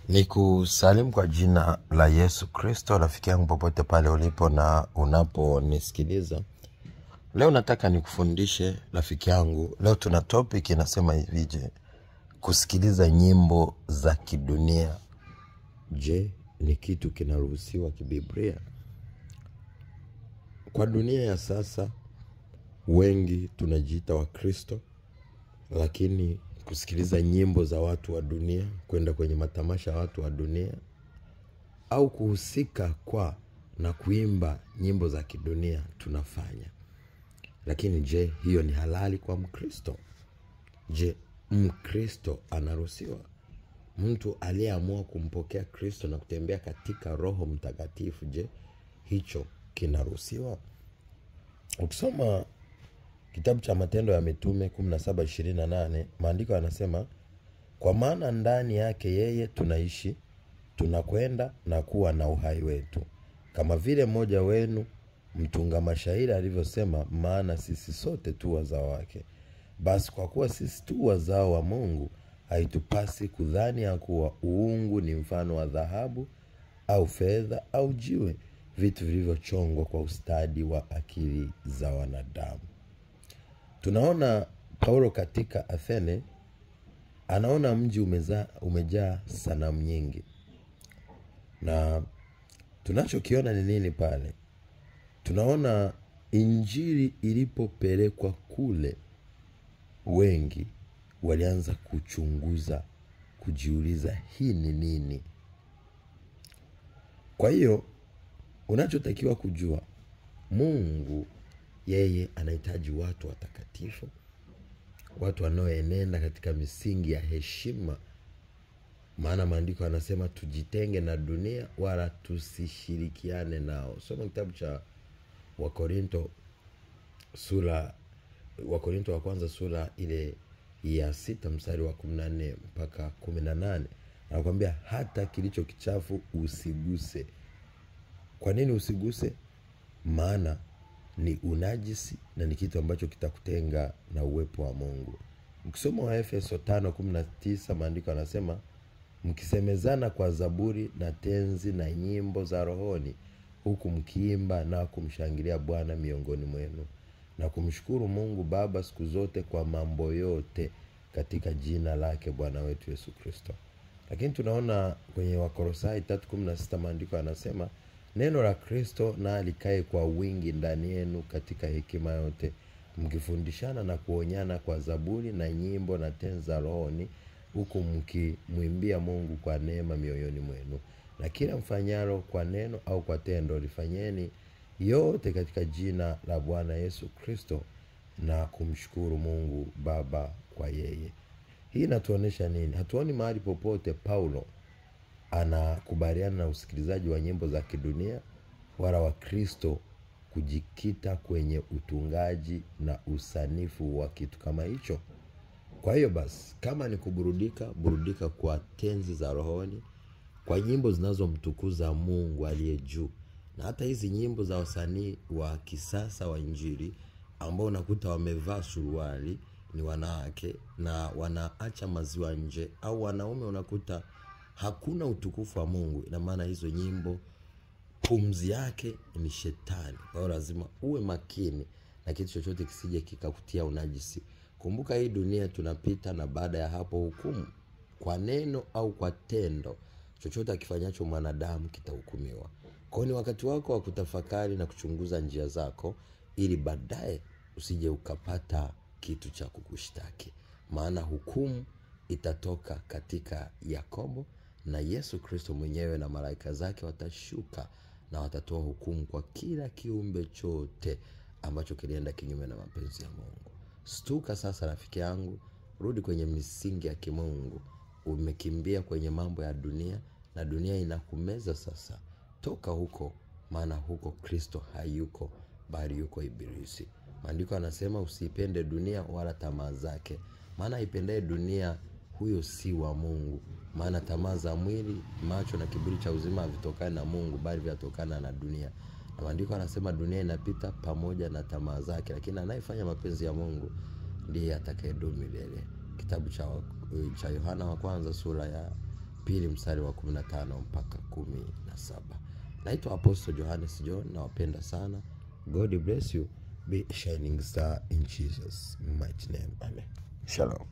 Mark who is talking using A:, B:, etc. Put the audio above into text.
A: Ni kusalimu kwa jina la Yesu Kristo, rafiki yangu popote pale ulipo na unaponisikiliza. Leo nataka nikufundishe rafiki yangu. Leo tuna topic inasema hivi: kusikiliza nyimbo za kidunia. Je, ni kitu kinaruhusiwa kibiblia? Kwa dunia ya sasa, wengi tunajiita wa Kristo, lakini kusikiliza nyimbo za watu wa dunia, kwenda kwenye matamasha ya watu wa dunia, au kuhusika kwa na kuimba nyimbo za kidunia tunafanya. Lakini je, hiyo ni halali kwa Mkristo? Je, Mkristo anaruhusiwa? Mtu aliyeamua kumpokea Kristo na kutembea katika Roho Mtakatifu, je, hicho kinaruhusiwa? Ukisoma kitabu cha Matendo ya Mitume 17:28, maandiko yanasema, kwa maana ndani yake yeye tunaishi, tunakwenda na kuwa na uhai wetu, kama vile mmoja wenu mtunga mashairi alivyosema, maana sisi sote tu wazao wake. Basi kwa kuwa sisi tu wazao wa Mungu, haitupasi kudhani ya kuwa uungu ni mfano wa dhahabu au fedha au jiwe, vitu vilivyochongwa kwa ustadi wa akili za wanadamu. Tunaona Paulo katika Athene, anaona mji umejaa sanamu nyingi. Na tunachokiona ni nini pale? Tunaona injili ilipopelekwa kule, wengi walianza kuchunguza, kujiuliza hii ni nini? Kwa hiyo unachotakiwa kujua, Mungu yeye anahitaji watu watakatifu, watu wanaoenenda katika misingi ya heshima. Maana maandiko yanasema tujitenge na dunia wala tusishirikiane nao. Soma kitabu cha Wakorinto wa kwanza sura ile ya 6 mstari wa 14 mpaka 18. Anakuambia hata kilicho kichafu usiguse. Kwa nini usiguse? Maana ni unajisi na ni kitu ambacho kitakutenga na uwepo wa Mungu. Ukisoma Waefeso 5:19, maandiko yanasema, mkisemezana kwa zaburi na tenzi na nyimbo za rohoni, huku mkiimba na kumshangilia Bwana miongoni mwenu, na kumshukuru Mungu Baba siku zote kwa mambo yote katika jina lake Bwana wetu Yesu Kristo. Lakini tunaona kwenye Wakolosai 3:16, maandiko yanasema, neno la Kristo na likae kwa wingi ndani yenu katika hekima yote, mkifundishana na kuonyana kwa zaburi na nyimbo na tenzi za rohoni, huku mkimwimbia Mungu kwa neema mioyoni mwenu. Na kila mfanyalo kwa neno au kwa tendo, lifanyeni yote katika jina la Bwana Yesu Kristo, na kumshukuru Mungu Baba kwa yeye. Hii inatuonesha nini? Hatuoni mahali popote Paulo anakubaliana na usikilizaji wa nyimbo za kidunia, wala wa Kristo kujikita kwenye utungaji na usanifu wa kitu kama hicho. Kwa hiyo basi, kama ni burudika kwa tenzi za rohoni, kwa nyimbo zinazomtukuza Mungu aliye juu. Na hata hizi nyimbo za wasanii wa kisasa wa injili, ambao unakuta wamevaa suruali, ni wanawake na wanaacha maziwa nje, au wanaume unakuta hakuna utukufu wa Mungu. Ina maana hizo nyimbo pumzi yake ni shetani. Kwa hiyo lazima uwe makini na kitu chochote kisije kikakutia unajisi. Kumbuka hii dunia tunapita, na baada ya hapo hukumu. Kwa neno au kwa tendo, chochote akifanyacho mwanadamu kitahukumiwa. Kwa hiyo ni wakati wako wa kutafakari na kuchunguza njia zako, ili baadaye usije ukapata kitu cha kukushtaki. Maana hukumu itatoka katika Yakobo, na Yesu Kristo mwenyewe na malaika zake watashuka na watatoa hukumu kwa kila kiumbe chote ambacho kilienda kinyume na mapenzi ya Mungu. Stuka sasa rafiki yangu, rudi kwenye misingi ya kimungu. Umekimbia kwenye mambo ya dunia na dunia inakumeza sasa. Toka huko, maana huko Kristo hayuko, bali yuko Ibilisi. Maandiko yanasema usipende dunia wala tamaa zake, maana ipendaye dunia huyo si wa Mungu. Maana tamaa za mwili, macho na kiburi cha uzima havitokani na Mungu, bali vyatokana na dunia. Na maandiko yanasema dunia inapita pamoja na tamaa zake, lakini anayefanya mapenzi ya Mungu ndiye atakayedumu milele. Kitabu cha Yohana wa kwanza sura ya pili mstari wa 15 mpaka 17. Naitwa Apostle Johannes John, nawapenda sana. God bless you. Be a shining star in Jesus' mighty name. Amen. Shalom.